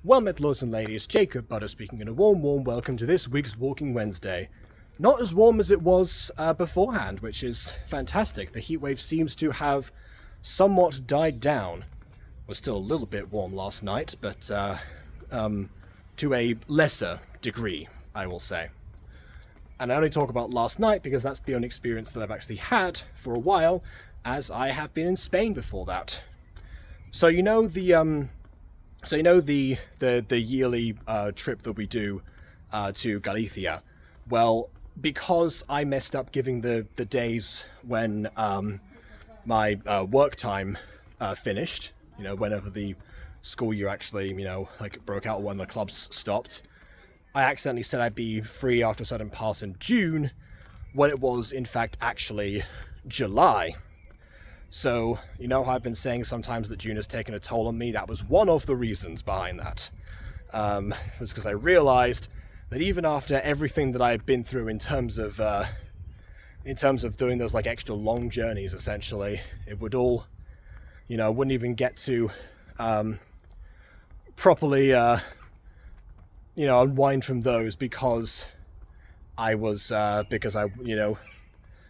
Well met, lords and ladies, Jacob Butter speaking, and a warm welcome to this week's Walking Wednesday. Not as warm as it was beforehand, which is fantastic. The heatwave seems to have somewhat died down. It was still a little bit warm last night, but to a lesser degree, I will say. And I only talk about last night because that's the only experience that I've actually had for a while, as I have been in Spain before that. So you know the yearly trip that we do to Galicia. Well, because I messed up giving the days when my work time finished, whenever the school year actually, broke out, when the clubs stopped, I accidentally said I'd be free after a certain part in June, when it was in fact actually July. So, how I've been saying sometimes that June has taken a toll on me? That was one of the reasons behind that. It was because I realized that even after everything that I had been through in terms of doing those extra long journeys, essentially, it would all, wouldn't even get to properly, unwind from those because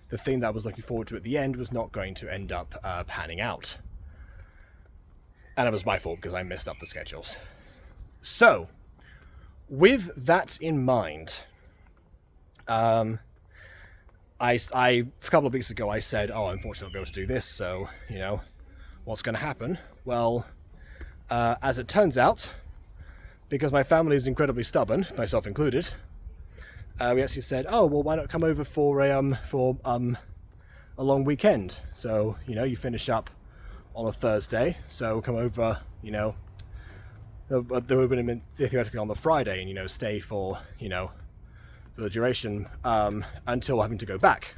the thing that I was looking forward to at the end was not going to end up panning out. And it was my fault because I messed up the schedules. So, with that in mind, a couple of weeks ago I said, unfortunately I'll be able to do this, so, what's going to happen? Well, as it turns out, because my family is incredibly stubborn, myself included, we actually said, why not come over for a long weekend? So, you finish up on a Thursday, so come over, there would have been theoretically on the Friday, and, stay for the duration, until having to go back,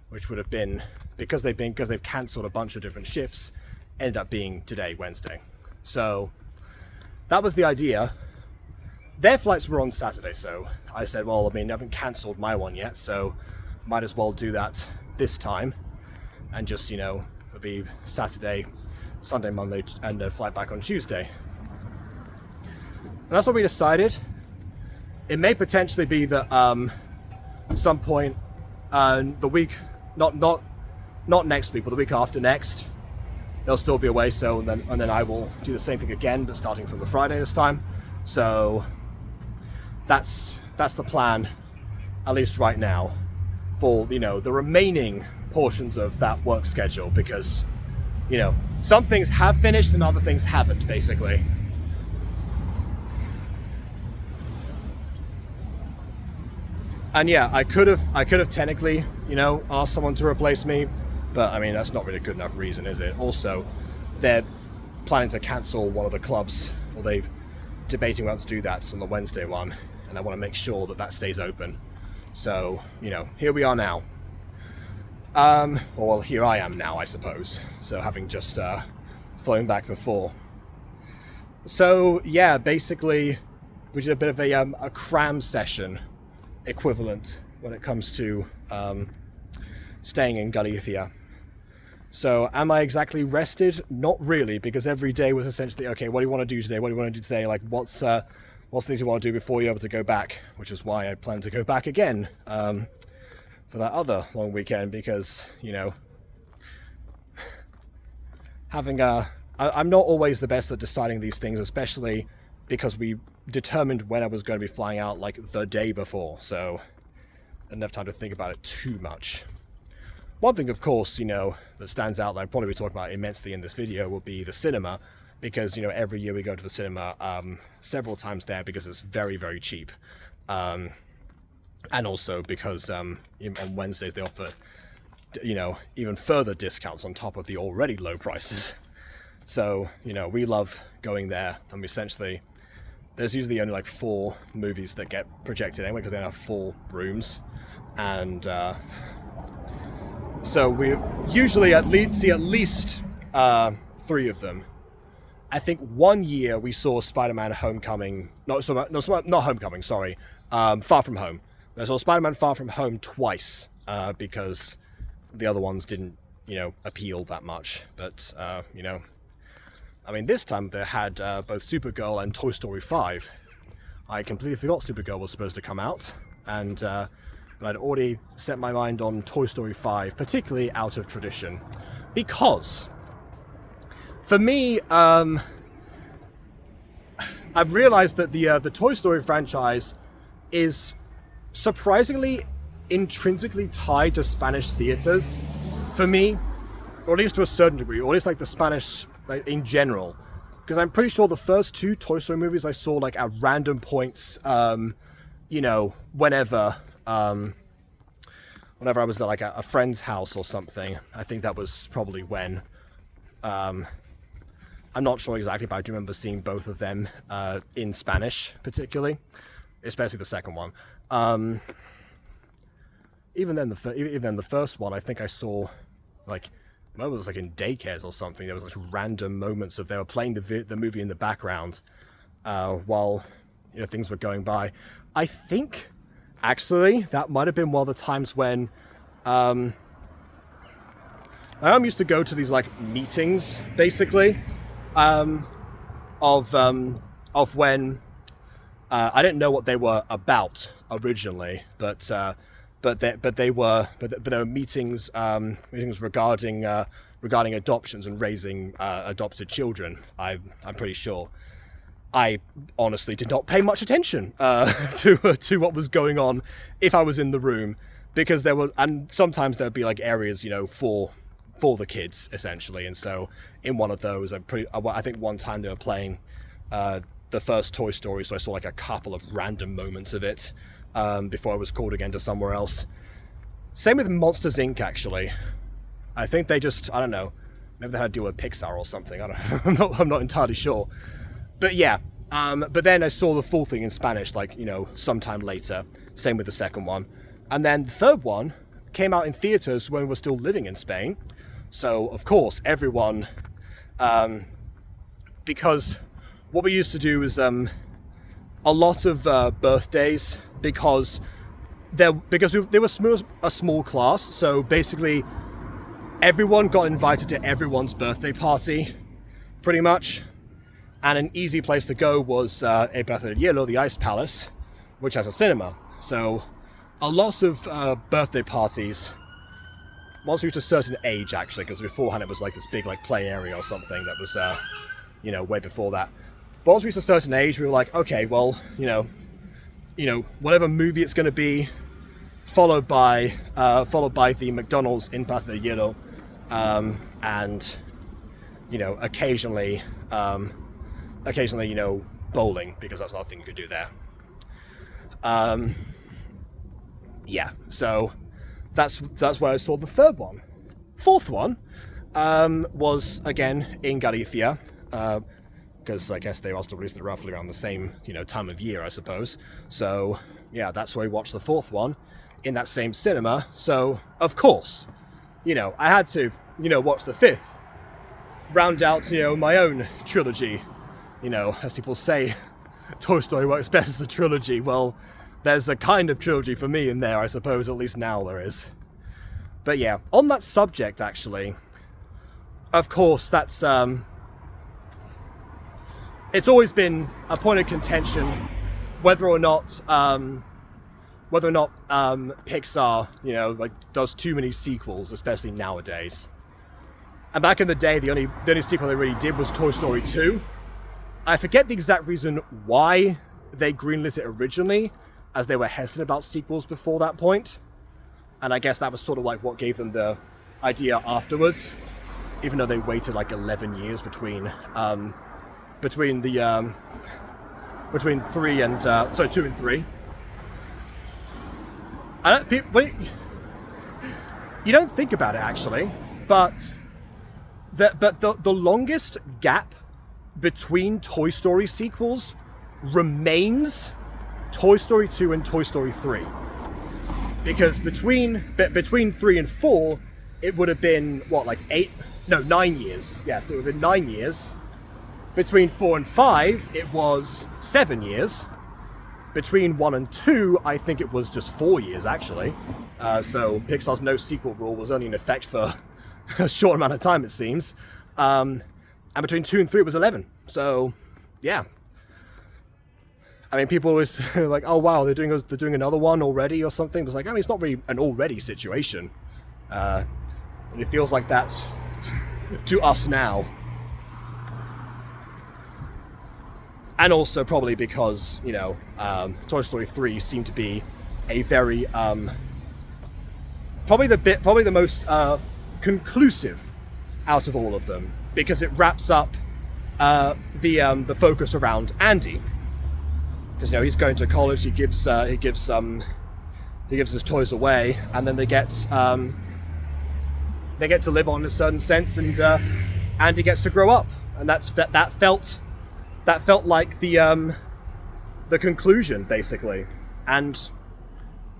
which would have been, because they've cancelled a bunch of different shifts, ended up being today, Wednesday. So, that was the idea. Their flights were on Saturday, so I said, I haven't cancelled my one yet, so might as well do that this time, and just, it'll be Saturday, Sunday, Monday, and a flight back on Tuesday. And that's what we decided. It may potentially be that some point the week, not next week, but the week after next, they'll still be away. So and then I will do the same thing again, but starting from the Friday this time. So that's the plan, at least right now, for the remaining portions of that work schedule, because some things have finished and other things haven't, basically. And yeah, I could have technically, asked someone to replace me, but that's not really a good enough reason, is it? Also, they're planning to cancel one of the clubs, or they're debating whether to do that on the Wednesday one, and I want to make sure that stays open. So, here we are now. Well, here I am now, I suppose. So, having just flown back before. So, yeah, basically, we did a bit of a cram session equivalent when it comes to staying in Galicia. So, am I exactly rested? Not really, because every day was essentially, okay, what do you want to do today? What do you want to do today? What's things you want to do before you're able to go back? Which is why I plan to go back again for that other long weekend, because, I'm not always the best at deciding these things, especially because we determined when I was going to be flying out the day before, so I didn't have time to think about it too much. One thing, of course, that stands out that I'll probably be talking about immensely in this video will be the cinema, because, every year we go to the cinema several times there because it's very, very cheap. And also because on Wednesdays they offer, even further discounts on top of the already low prices. So, we love going there, and there's usually only 4 movies that get projected anyway, because they have 4 rooms. And so we usually see at least 3 of them. I think one year we saw Spider-Man Homecoming, not Homecoming, sorry, Far From Home. I saw Spider-Man Far From Home twice, because the other ones didn't, appeal that much. But, I mean, this time they had both Supergirl and Toy Story 5. I completely forgot Supergirl was supposed to come out, and but I'd already set my mind on Toy Story 5, particularly out of tradition, because for me, I've realized that the Toy Story franchise is surprisingly intrinsically tied to Spanish theaters for me, or at least to a certain degree, or at least like the Spanish in general. Because I'm pretty sure the first 2 Toy Story movies I saw like at random points, you know, whenever I was at like a friend's house or something. I think that was probably when. I'm not sure exactly, but I do remember seeing both of them in Spanish, particularly, especially the second one. Even then, the first one, I think I saw like. It was like in daycares or something. There was like random moments of they were playing the movie in the background while, you know, things were going by. I think actually that might have been one of the times when my mom used to go to these like meetings, basically, of when I didn't know what they were about originally, but there were meetings regarding adoptions and raising adopted children. I'm pretty sure. I honestly did not pay much attention to what was going on if I was in the room, because sometimes there would be like areas, you know, for the kids essentially, and so in one of those, I think one time they were playing the first Toy Story, so I saw like a couple of random moments of it. Before I was called again to somewhere else. Same with Monsters Inc. actually. I think they just, I don't know, maybe they had to deal with Pixar or something. I don't know. I'm not entirely sure. But yeah, but then I saw the full thing in Spanish, like, you know, sometime later. Same with the second one. And then the third one came out in theaters when we were still living in Spain. So of course everyone, because what we used to do is a lot of birthdays, because they were a small class, so basically everyone got invited to everyone's birthday party, pretty much. And an easy place to go was El Palacio de Hielo, the Ice Palace, which has a cinema. So a lot of birthday parties, once we reached a certain age actually, because beforehand it was like this big like play area or something that was, you know, way before that. But once we reached a certain age, we were like, okay, well, you know, whatever movie it's going to be, followed by the McDonald's in Palacio de Hielo, and, you know, occasionally, you know, bowling, because that's another thing you could do there. Yeah, so that's where I saw the third one. Fourth one was again in Galicia, because I guess they also released it roughly around the same, you know, time of year, I suppose. So yeah, that's where we watched the fourth one in that same cinema. So of course, you know, I had to, you know, watch the fifth, round out, you know, my own trilogy. You know, as people say, Toy Story works best as a trilogy. Well, there's a kind of trilogy for me in there, I suppose, at least now there is. But yeah, on that subject, actually, of course, that's, it's always been a point of contention whether or not Pixar, you know, like, does too many sequels, especially nowadays. And back in the day, the only sequel they really did was Toy Story 2. I forget the exact reason why they greenlit it originally, as they were hesitant about sequels before that point. And I guess that was sort of like what gave them the idea afterwards, even though they waited like 11 years between 2 and 3. You don't think about it actually, but the longest gap between Toy Story sequels remains Toy Story 2 and Toy Story 3. Because between 3 and 4, it would have been, what, like 9 years. Yes, it would have been 9 years. Between 4 and 5, it was 7 years. Between 1 and 2, I think it was just 4 years, actually. So Pixar's no sequel rule was only in effect for a short amount of time, it seems. and between 2 and 3 it was 11. So, yeah. I mean, people always like, oh wow, they're doing another one already or something. It's like, I mean, it's not really an already situation. It feels like that's to us now. And also probably because, you know, Toy Story 3 seemed to be a very probably the most conclusive out of all of them, because it wraps up the focus around Andy. Because, you know, he's going to college, he gives his toys away, and then they get to live on in a certain sense, and Andy gets to grow up, and that felt like the conclusion, basically. And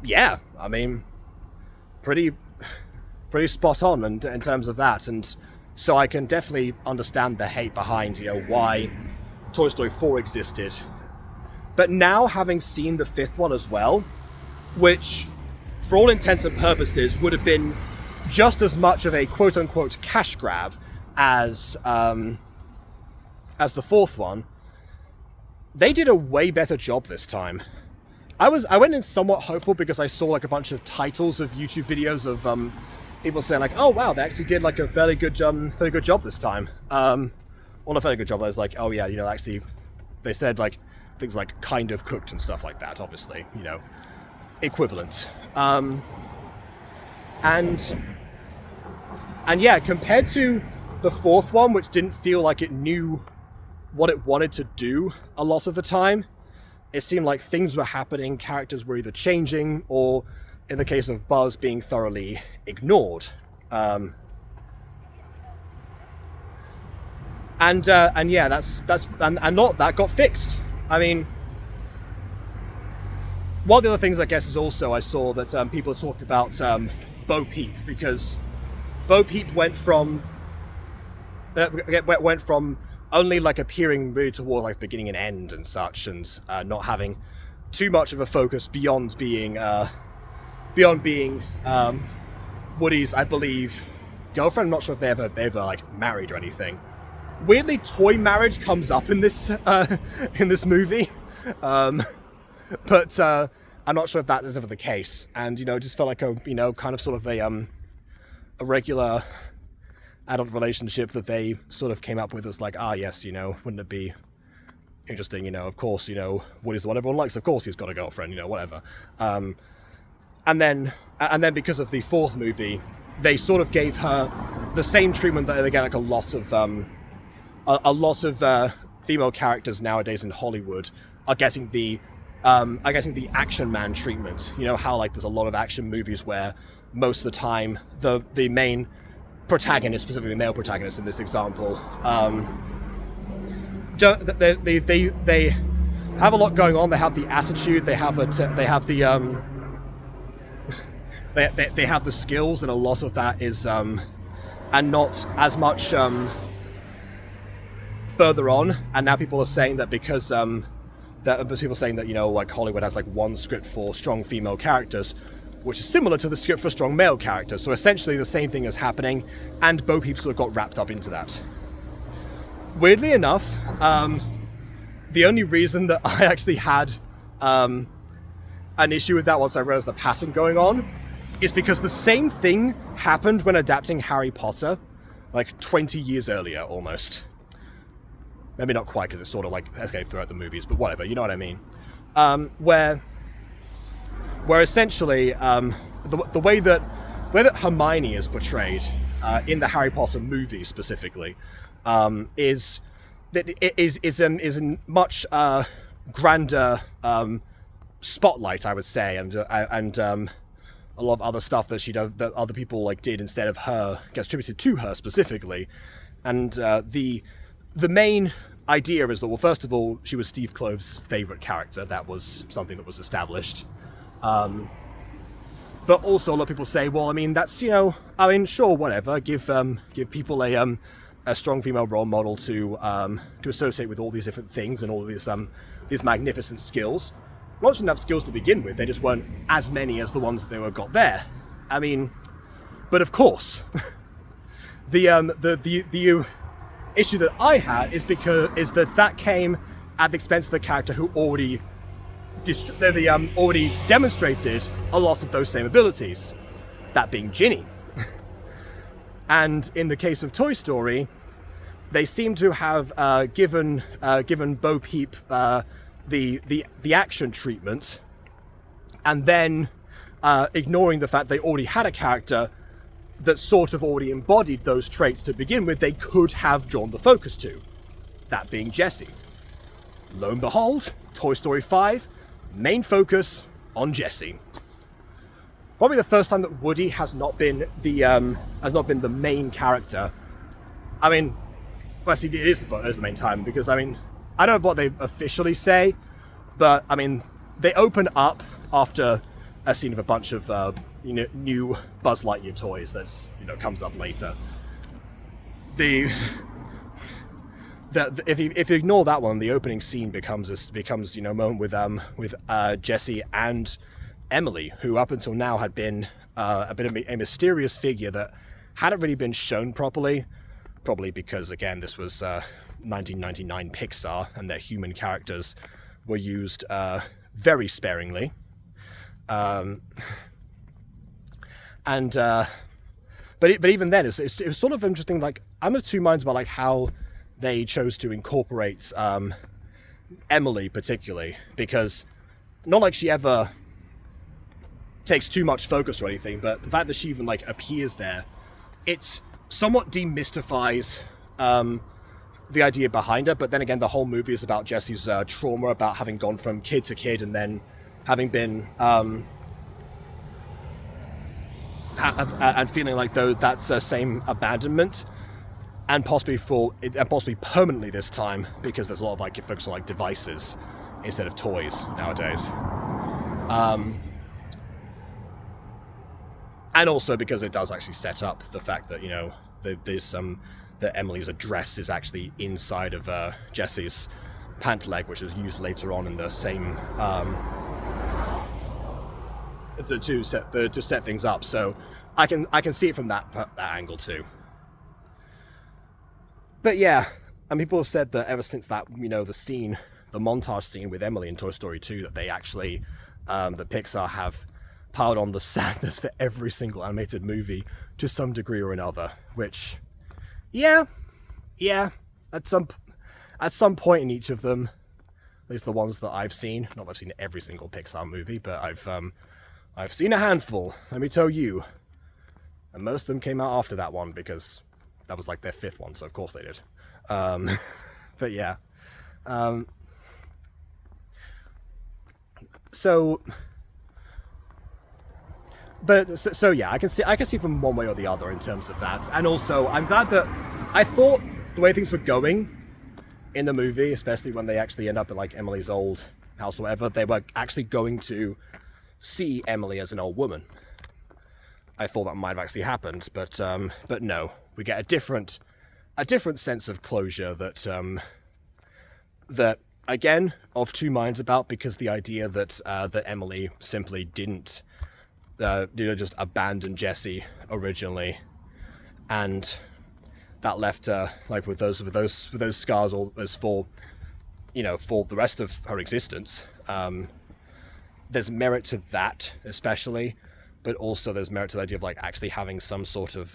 yeah, I mean, pretty spot on in terms of that. And so I can definitely understand the hate behind, you know, why Toy Story 4 existed. But now, having seen the 5th one as well, which for all intents and purposes would have been just as much of a quote-unquote cash grab as the 4th one, they did a way better job this time. I went in somewhat hopeful because I saw like a bunch of titles of YouTube videos of people saying like, oh wow, they actually did like a fairly good job this time. Well, not a fairly good job. I was like, oh yeah, you know, actually, they said like things like kind of cooked and stuff like that. Obviously, you know, equivalent. And yeah, compared to the 4th one, which didn't feel like it knew what it wanted to do a lot of the time, it seemed like things were happening, characters were either changing, or in the case of Buzz, being thoroughly ignored. And yeah, and not that got fixed. I mean, one of the other things, I guess, is also I saw that people are talking about Bo Peep, because Bo Peep went from only like appearing really toward like the beginning and end and such, and not having too much of a focus beyond being Woody's, I believe, girlfriend. I'm not sure if they ever like married or anything. Weirdly, toy marriage comes up in this movie, but I'm not sure if that is ever the case. And you know, it just felt like a, you know, kind of sort of a regular adult relationship that they sort of came up with. As like, ah yes, you know, wouldn't it be interesting, you know, of course, you know, Woody's the one everyone likes, of course he's got a girlfriend, you know, whatever. And then because of the 4th movie, they sort of gave her the same treatment that they get like a lot of female characters nowadays in Hollywood are getting the action man treatment. You know how like there's a lot of action movies where most of the time the main protagonist, specifically the male protagonist in this example, they have a lot going on. They have the attitude, they have they have the skills, and a lot of that is and not as much further on. And now people are saying that because people saying that, you know, like Hollywood has like one script for strong female characters, which is similar to the script for strong male characters. So essentially the same thing is happening, and Bo Peep sort of got wrapped up into that. Weirdly enough, the only reason that I actually had an issue with that once I realized the pattern going on is because the same thing happened when adapting Harry Potter, like 20 years earlier almost. Maybe not quite, because it's sort of like escaped throughout the movies, but whatever, you know what I mean. Where essentially the way that Hermione is portrayed in the Harry Potter movie specifically is a much grander spotlight, I would say, and a lot of other stuff that she does that other people like did instead of her gets attributed to her specifically. And the main idea is that, well, first of all, she was Steve Klove's favorite character. That was something that was established. But also a lot of people say, well, I mean, that's, you know, I mean, sure, whatever, give people a strong female role model to associate with all these different things and all these magnificent skills. Well, shouldn't have skills to begin with. They just weren't as many as the ones that they were got there. I mean, but of course, the issue that I had is that came at the expense of the character who already already demonstrated a lot of those same abilities, that being Ginny. And in the case of Toy Story, they seem to have given Bo Peep the action treatment, and then ignoring the fact they already had a character that sort of already embodied those traits to begin with. They could have drawn the focus to, that being Jessie. Lo and behold, Toy Story 5, main focus on Jessie. Probably the first time that Woody has not been the main character. I mean, well, see, it is the main time, because I mean, I don't know what they officially say, but I mean, they open up after a scene of a bunch of new Buzz Lightyear toys that's comes up later. If you ignore that one, the opening scene becomes a moment with Jessie and Emily, who up until now had been a bit of a mysterious figure that hadn't really been shown properly. Probably because, again, this was 1999 Pixar, and their human characters were used very sparingly. But even then, it was sort of interesting. Like, I'm of two minds about like how they chose to incorporate Emily particularly, because not like she ever takes too much focus or anything, but the fact that she even like appears there, it somewhat demystifies the idea behind her. But then again, the whole movie is about Jessie's trauma, about having gone from kid to kid, and then having been and feeling like though that's a same abandonment, and possibly permanently this time, because there's a lot of like focus on like devices instead of toys nowadays. And also because it does actually set up the fact that that Emily's address is actually inside of Jessie's pant leg, which is used later on in the same to set things up. So I can see it from that angle too. But yeah, and people have said that ever since that the montage scene with Emily in Toy Story 2, that they actually that Pixar have piled on the sadness for every single animated movie to some degree or another, which yeah, at some point in each of them, at least the ones that I've seen, not that I've seen every single Pixar movie, but I've seen a handful, let me tell you, and most of them came out after that one, because that was like their fifth one, so of course they did. But yeah, so yeah, I can see from one way or the other in terms of that. And also, I'm glad that I thought the way things were going in the movie, especially when they actually end up at like Emily's old house or whatever, they were actually going to see Emily as an old woman. I thought that might have actually happened, but no, we get a different sense of closure that again, of two minds about, because the idea that Emily simply didn't just abandon Jessie originally, and that left her like with those scars all as for the rest of her existence. There's merit to that especially, but also there's merit to the idea of like actually having some sort of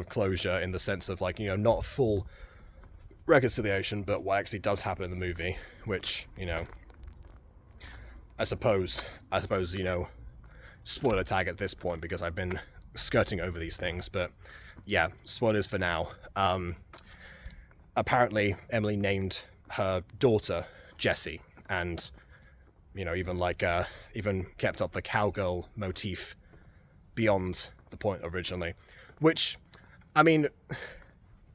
closure, in the sense of like not full reconciliation, but what actually does happen in the movie, which I suppose, spoiler tag at this point, because I've been skirting over these things, but yeah, spoilers for now. Apparently, Emily named her daughter Jessie, and even kept up the cowgirl motif beyond the point originally. Which, I mean,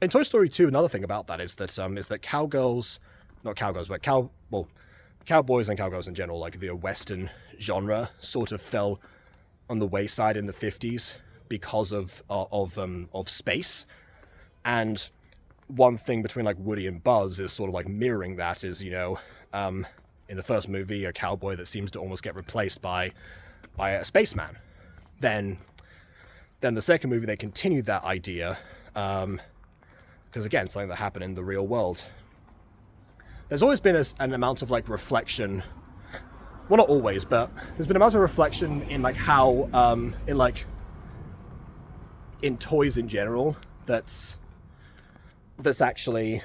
in Toy Story 2, another thing about that is that cowboys and cowgirls in general, like the Western genre, sort of fell on the wayside in the 50s because of space. And one thing between like Woody and Buzz is sort of like mirroring that, is in the first movie, a cowboy that seems to almost get replaced by a spaceman. Then the second movie, they continued that idea, Because again, something that happened in the real world. There's always been an amount of like reflection. Well, not always, but there's been an amount of reflection in like how in toys in general that's actually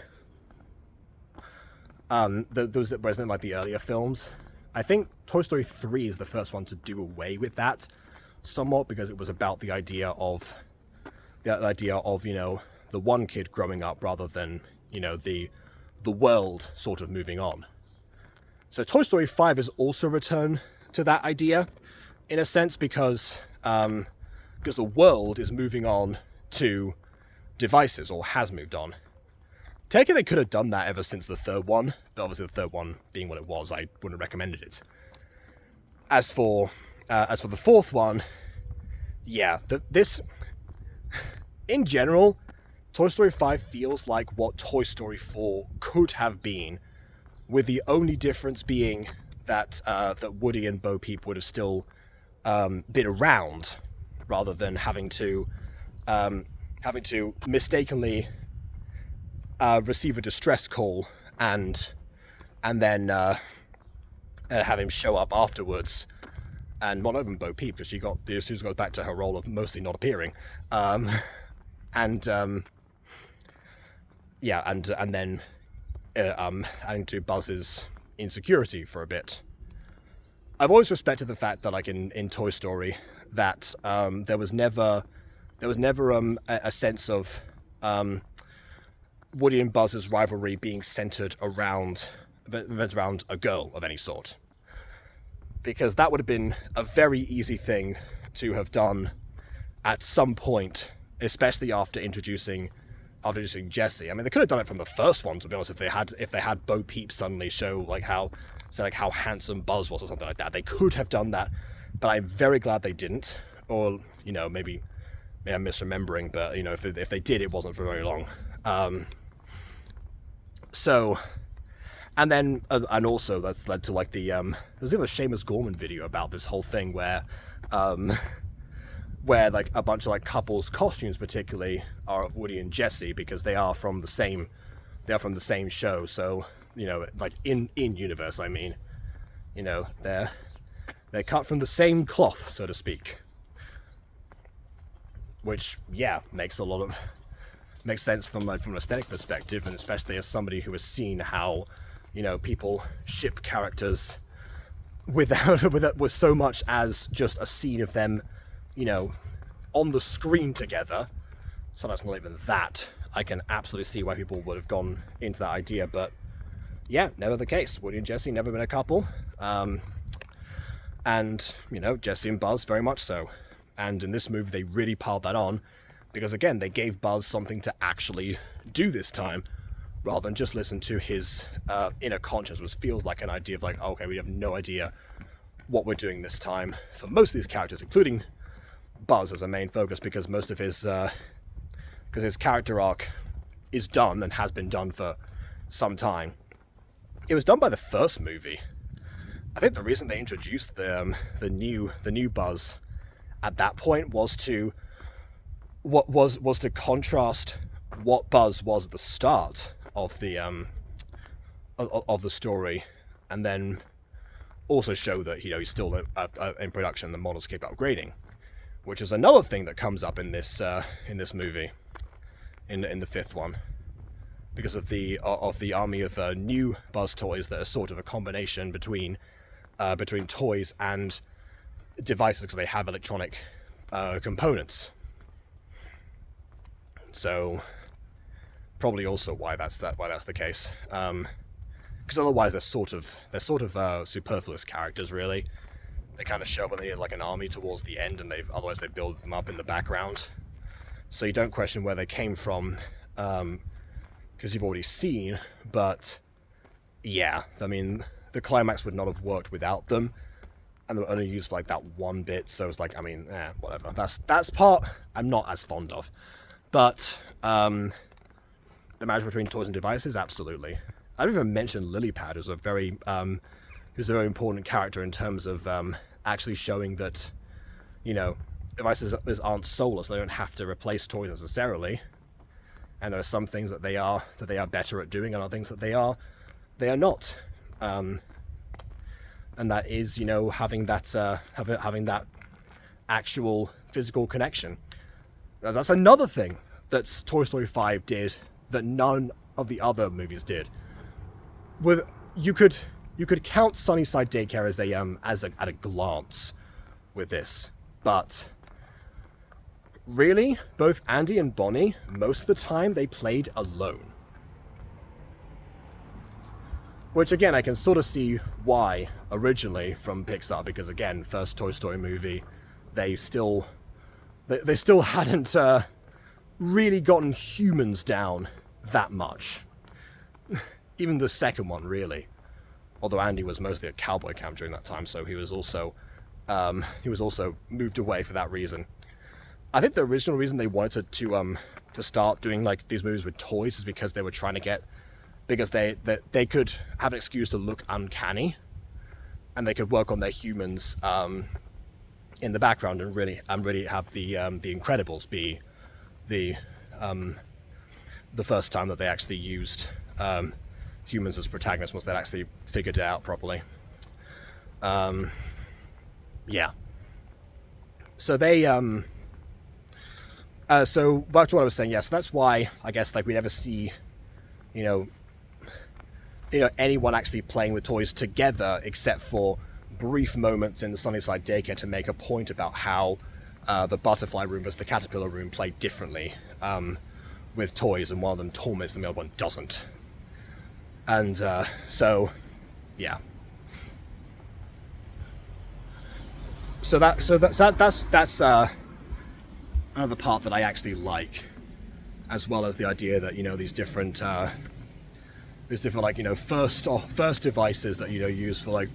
those that wasn't like the earlier films. I think Toy Story 3 is the first one to do away with that somewhat, because it was about the idea of you know, the one kid growing up rather than, you know, the world sort of moving on. So Toy Story 5 is also a return to that idea in a sense, because the world is moving on to devices, or has moved on. Technically, they could have done that ever since the third one, but obviously the third one being what it was, I wouldn't have recommended it. As for the fourth one, yeah, this in general, Toy Story 5 feels like what Toy Story 4 could have been, with the only difference being that that Woody and Bo Peep would have still been around, rather than having to mistakenly receive a distress call and then have him show up afterwards. And well, not even Bo Peep, because she goes back to her role of mostly not appearing, and then adding to Buzz's insecurity for a bit. I've always respected the fact that, like in Toy Story, that there was never a sense of Woody and Buzz's rivalry being centered around a girl of any sort, because that would have been a very easy thing to have done at some point, especially after introducing Jessie. I mean, they could have done it from the first one, to be honest. If they had Bo Peep suddenly show how handsome Buzz was or something like that, they could have done that. But I'm very glad they didn't. Or, you know, maybe I'm misremembering, but, you know, if they did, it wasn't for very long. And then, and also that's led to like there was even a Seamus Gorman video about this whole thing where like a bunch of like couples costumes particularly are of Woody and Jessie, because they are from the same show. So, you know, like in universe, I mean, you know, they're cut from the same cloth, so to speak. Which, yeah, makes sense from an aesthetic perspective, and especially as somebody who has seen how, you know, people ship characters with so much as just a scene of them, you know, on the screen together. Sometimes not even that. I can absolutely see why people would have gone into that idea, but yeah, never the case. Woody and Jessie never been a couple, and, you know, Jessie and Buzz very much so. And in this movie, they really piled that on, because again, they gave Buzz something to actually do this time, rather than just listen to his inner conscience, which feels like an idea of like, okay, we have no idea what we're doing this time for most of these characters, including Buzz as a main focus, because most of his character arc is done and has been done for some time. It was done by the first movie. I think the reason they introduced the new Buzz at that point was to contrast what Buzz was at the start of the story, and then also show that, you know, he's still in production. The models keep upgrading, which is another thing that comes up in this movie, in the fifth one, because of the army of new Buzz toys that are sort of a combination between toys and devices, because they have electronic components. So probably also why that's the case. Because otherwise they're sort of superfluous characters, really. They kind of show up when they need like an army towards the end, and otherwise they build them up in the background. So you don't question where they came from, because you've already seen. But yeah, I mean, the climax would not have worked without them, and they were only used for like that one bit. So it's like, I mean, whatever. That's part I'm not as fond of. But the marriage between toys and devices, absolutely. I don't even mention Lilypad, who's a very important character in terms of actually showing that, you know, devices aren't soulless. They don't have to replace toys necessarily. and there are some things that they are better at doing, and other things that they are not. And that is, you know, having that having that actual physical connection. Now, that's another thing that Toy Story 5 did that none of the other movies did. With you could count Sunnyside Daycare as at a glance with this, but really, both Andy and Bonnie, most of the time they played alone. Which again, I can sort of see why originally from Pixar, because again, first Toy Story movie, they still hadn't really gotten humans down that much. Even the second one, really. Although Andy was mostly at cowboy camp during that time, so he was also moved away for that reason. I think the original reason they wanted to start doing like these movies with toys is because they were trying to get, because they could have an excuse to look uncanny, and they could work on their humans in the background and really have the Incredibles be the first time that they actually used humans as protagonists, once they'd actually figured it out properly. Yeah. So they so back to what I was saying. Yeah, so that's why I guess like we never see, you know, anyone actually playing with toys together, except for brief moments in the Sunnyside Daycare to make a point about how the butterfly room versus the caterpillar room play differently with toys, and one of them torments them, the other one doesn't. And so, yeah. So that's another part that I actually like, as well as the idea that, you know, these different like, you know, first devices that, you know, use for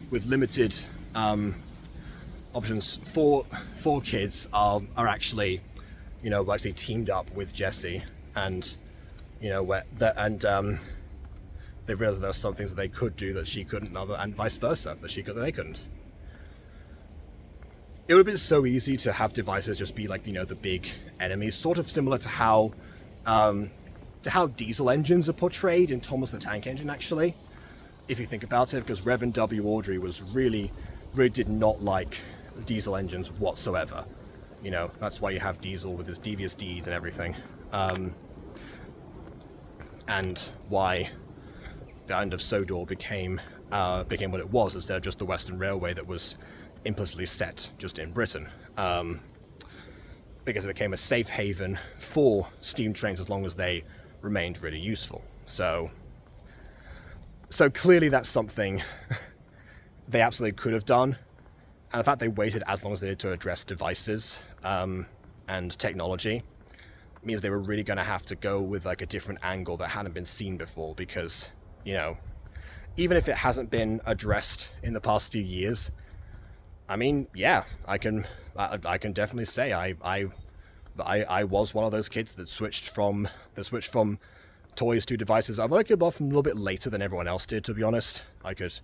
with limited options for kids are actually, you know, actually teamed up with Jessie, and you know they realized there were some things that they could do that she couldn't, and vice versa, that she could that they couldn't. It would have been so easy to have devices just be like, you know, the big enemies, sort of similar to how diesel engines are portrayed in Thomas the Tank Engine, actually, if you think about it, because Reverend W. Awdry was really did not like diesel engines whatsoever. You know, that's why you have Diesel with his devious deeds and everything. And why the Island of Sodor became what it was, instead of just the Western Railway that was implicitly set just in Britain. Because it became a safe haven for steam trains as long as they remained really useful. So clearly that's something they absolutely could have done. And the fact they waited as long as they did to address devices and technology means they were really going to have to go with like a different angle that hadn't been seen before, because, you know, even if it hasn't been addressed in the past few years, I mean, yeah, I can definitely say I was one of those kids that switched from toys to devices. I woke up a little bit later than everyone else did, to be honest. I could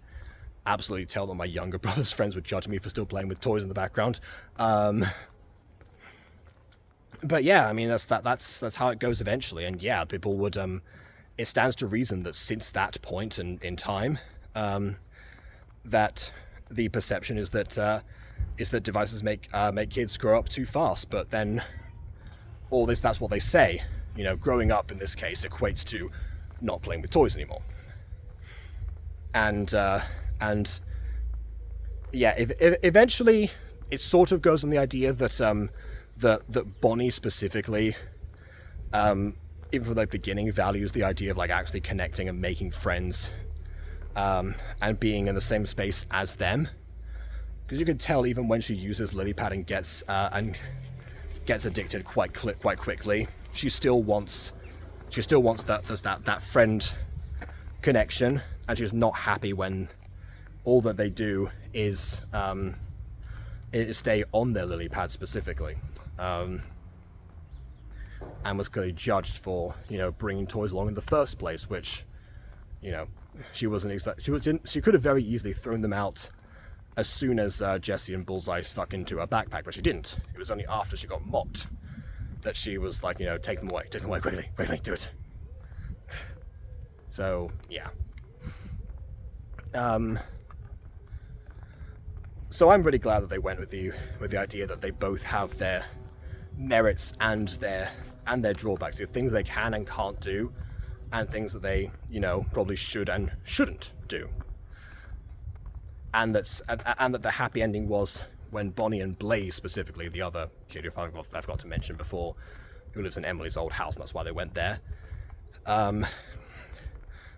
absolutely tell that my younger brother's friends would judge me for still playing with toys in the background. But yeah, I mean, that's how it goes eventually. And yeah, people would it stands to reason that since that point in time, that the perception is that devices make kids grow up too fast. But then that's what they say. You know, growing up in this case equates to not playing with toys anymore. And yeah, eventually it sort of goes on the idea that that Bonnie specifically, even from the beginning, values the idea of like actually connecting and making friends, and being in the same space as them. Because you can tell even when she uses lily pad and gets addicted quite quickly, she still wants that friend connection, and she's not happy when all that they do is stay on their lily pad specifically, and was clearly judged for, you know, bringing toys along in the first place, which, you know, she could have very easily thrown them out as soon as Jessie and Bullseye stuck into her backpack, but she didn't. It was only after she got mocked that she was like, you know, take them away quickly, do it. So yeah. So I'm really glad that they went with the idea that they both have their merits and their drawbacks, the things they can and can't do, and things that they, you know, probably should and shouldn't do. And that the happy ending was when Bonnie and Blaze, specifically the other kid who I forgot to mention before, who lives in Emily's old house, and that's why they went there.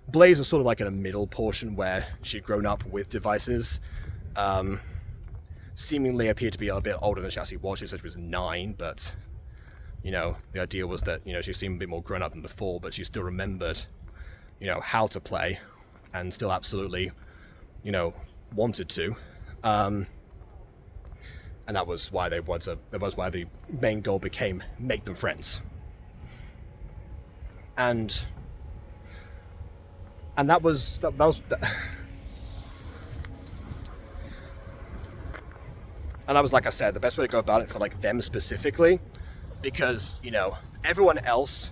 Blaze was sort of like in a middle portion where she'd grown up with devices. Seemingly appeared to be a bit older than she actually was. She said she was 9, but, you know, the idea was that, you know, she seemed a bit more grown up than before, but she still remembered, you know, how to play, and still absolutely, you know, wanted to. And that was why the main goal became make them friends. And that was and that was, like I said, the best way to go about it for like them specifically, because, you know, everyone else,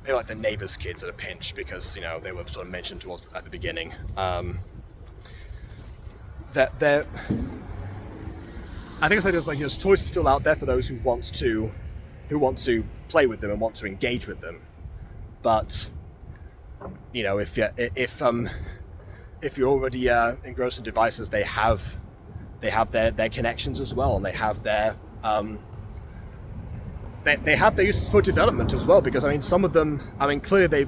they were like the neighbors' kids at a pinch, because, you know, they were sort of mentioned to us at the beginning. That they're, I think I said it was like, there's choices still out there for those who want to play with them and want to engage with them. But, you know, if you're already engrossed in devices, they have their connections as well, and they have their uses for development as well. Because I mean, some of them, I mean, clearly they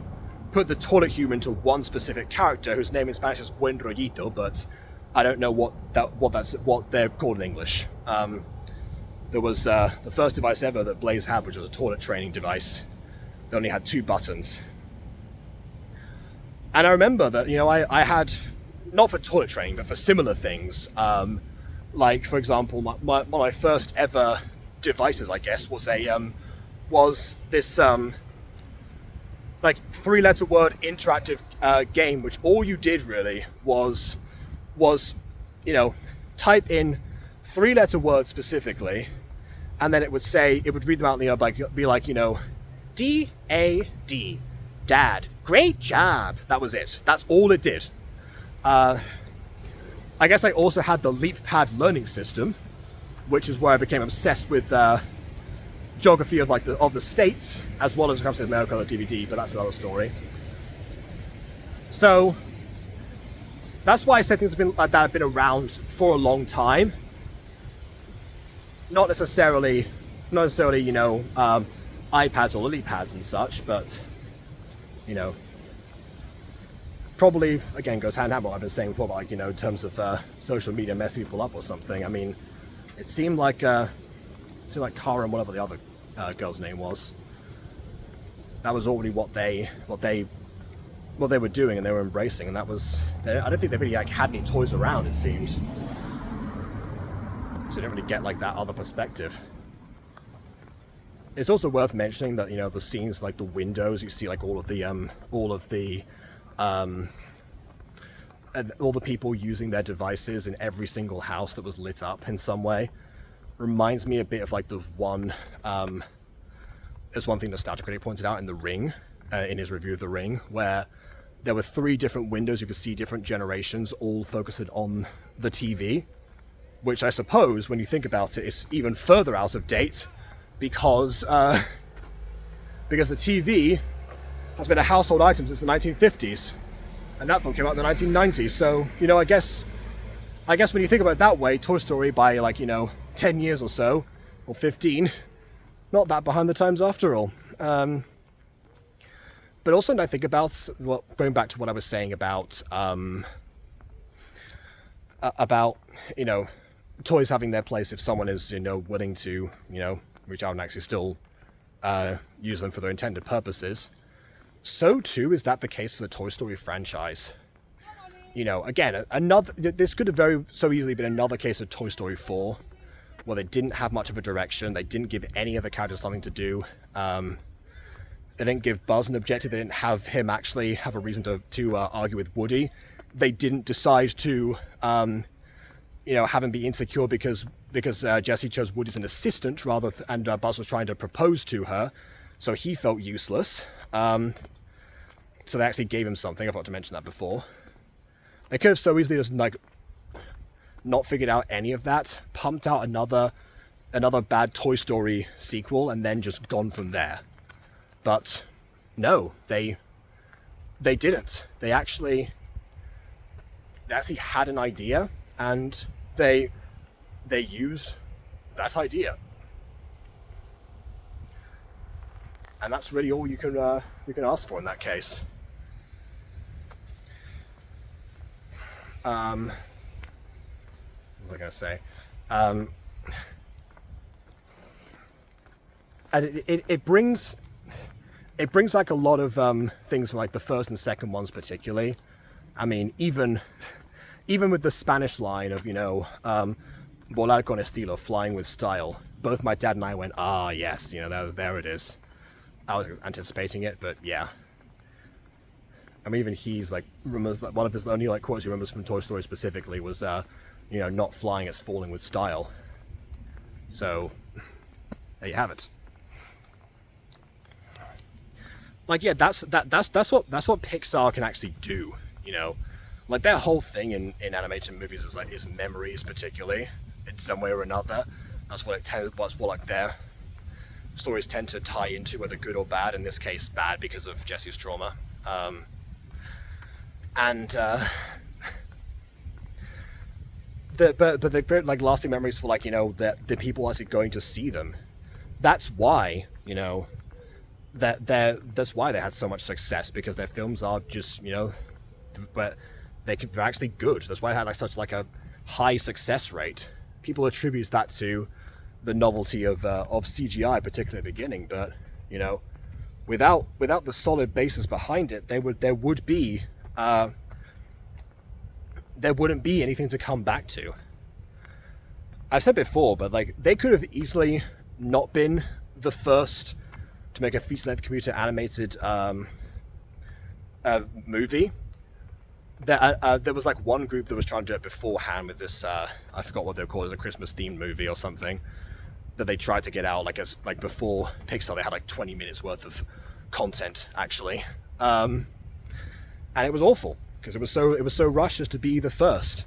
put the toilet humor into one specific character whose name in Spanish is Buen Rollito, but I don't know what they're called in English. There was the first device ever that Blaze had, which was a toilet training device. They only had 2 buttons. And I remember that, you know, I had, not for toilet training, but for similar things. Like, for example, one of my first ever devices, I guess, was this like 3-letter word interactive game, which all you did really was, you know, type in 3-letter words specifically, and then it would read them out, and, you know, be like, you know, D-A-D, dad, great job. That was it. That's all it did. I guess I also had the LeapPad learning system, which is where I became obsessed with geography of the states, as well as Captain America on the DVD, but that's another story. So that's why I said things have been around for a long time. Not necessarily, you know, iPads or LeapPads and such, but, you know, probably, again, goes hand in hand with what I've been saying before, about, like, you know, in terms of social media messing people up or something. I mean, it seemed like Cara and whatever the other girl's name was, that was already what they were doing, and they were embracing, and that was, I don't think they really like had any toys around, it seemed. So you don't really get like that other perspective. It's also worth mentioning that, you know, the scenes, like the windows, you see like all of the people using their devices in every single house that was lit up in some way. Reminds me a bit of like the one, there's one thing Nostalgia Critic pointed out in The Ring, in his review of The Ring, where there were 3 different windows you could see different generations, all focused on the TV, which I suppose, when you think about it, is even further out of date, because the TV has been a household item since the 1950s, and that film came out in the 1990s. So, you know, I guess when you think about it that way, Toy Story, by, like, you know, 10 years or so, or 15, not that behind the times after all. But also, when I think about, well, going back to what I was saying about, you know, toys having their place if someone is, you know, willing to, you know, reach out and actually still use them for their intended purposes. So too is that the case for the Toy Story franchise. You know, again, this could have so easily been another case of Toy Story 4, where they didn't have much of a direction, they didn't give any of the characters something to do. They didn't give Buzz an objective, they didn't have him actually have a reason to argue with Woody. They didn't decide to, you having be insecure because Jessie chose Woody as an assistant and Buzz was trying to propose to her, so he felt useless. So they actually gave him something. I forgot to mention that before. They could have so easily just not figured out any of that, pumped out another bad Toy Story sequel, and then just gone from there. But no, they didn't. They actually had an idea, and they used that idea, and that's really all you can ask for in that case. What was I going to say? And it brings back a lot of things from like the first and second ones particularly. I mean, even with the Spanish line of, volar con estilo, flying with style, both my dad and I went, ah, yes, there it is. I was anticipating it, but yeah. I mean, even he's like, remembers that one of his only like quotes he remembers from Toy Story specifically was, not flying, it's falling with style. So, there you have it. Like, yeah, that's what Pixar can actually do, Like, their whole thing in animated movies is memories, particularly, in some way or another. That's what their stories tend to tie into, whether good or bad. In this case, bad because of Jessie's trauma. But the like lasting memories for the people actually going to see them. That's why that's why they had so much success, because their films are just but they're actually good. That's why they had such a high success rate. People attribute that to the novelty of CGI, particularly at the beginning. But without the solid basis behind it, there wouldn't be anything to come back to. I said before, but they could have easily not been the first to make a feature-length computer animated movie. There was one group that was trying to do it beforehand with this, I forgot what they were called, it was a Christmas themed movie or something, that they tried to get out before Pixar. They had 20 minutes worth of content actually, and it was awful because it was so rushed just to be the first.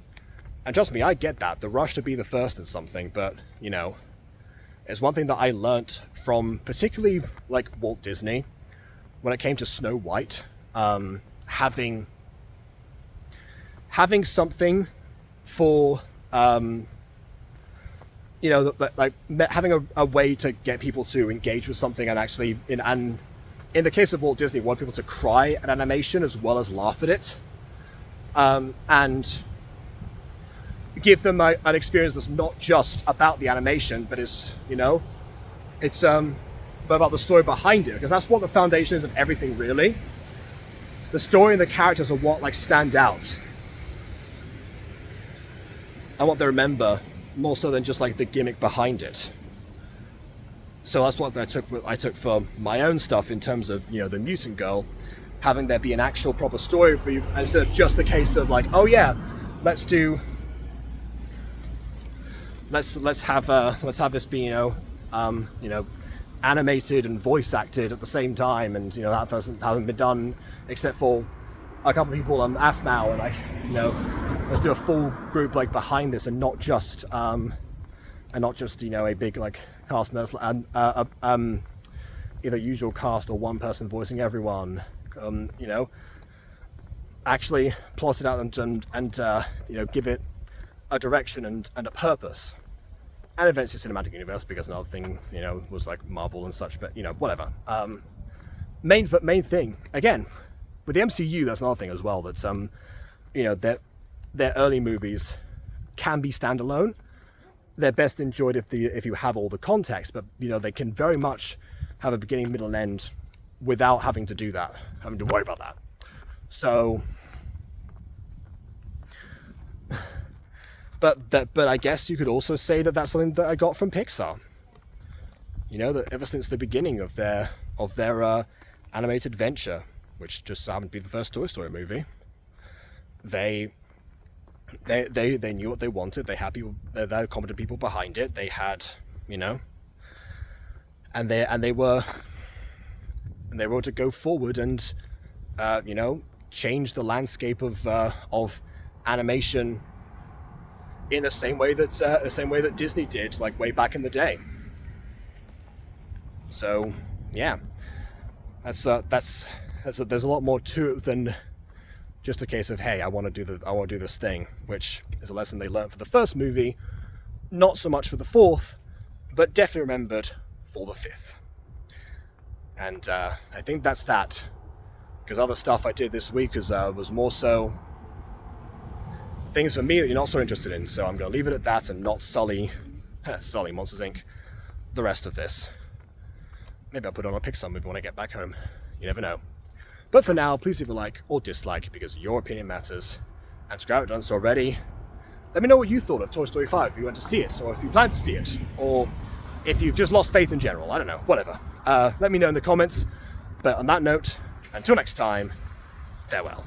And trust me, I get that, the rush to be the first in something, but it's one thing that I learnt from particularly Walt Disney when it came to Snow White, having something for having a way to get people to engage with something, and actually in the case of Walt Disney, want people to cry at animation as well as laugh at it, and give them an experience that's not just about the animation, but it's but about the story behind it, because that's what the foundation is of everything, really. The story and the characters are what stand out and what they remember, more so than just the gimmick behind it. So that's what I took for my own stuff in terms of the Mutant Girl, having there be an actual proper story for you, instead of just the case of oh yeah, let's have this be animated and voice acted at the same time, and that hasn't been done except for a couple of people on AFMAO, and let's do a full group behind this, and not just a big cast and either usual cast or one person voicing everyone. Actually plot it out and give it a direction and a purpose. And eventually cinematic universe, because another thing was Marvel and such, but whatever. Main thing again with the MCU, that's another thing as well, that's their early movies can be standalone. They're best enjoyed if you have all the context, but they can very much have a beginning, middle, and end without having to do that, having to worry about that. So, but I guess you could also say that that's something that I got from Pixar. That ever since the beginning of their animated venture, which just happened to be the first Toy Story movie, they They knew what they wanted. They had people, they had competent people behind it. They had, you know, and they were able to go forward and, you know, change the landscape of animation in the same way that Disney did, like way back in the day. So yeah, there's a lot more to it than just a case of, hey, I want to do this thing, which is a lesson they learned for the first movie, not so much for the fourth, but definitely remembered for the fifth. And I think that's that, because other stuff I did this week was more so things for me that you're not so interested in. So I'm going to leave it at that and not sully Monsters Inc. the rest of this. Maybe I'll put on a Pixar movie when I get back home. You never know. But for now, please leave a like or dislike, because your opinion matters. And subscribe if you haven't done so already. Let me know what you thought of Toy Story 5, if you went to see it, or if you plan to see it, or if you've just lost faith in general. I don't know, whatever. Let me know in the comments. But on that note, until next time, farewell.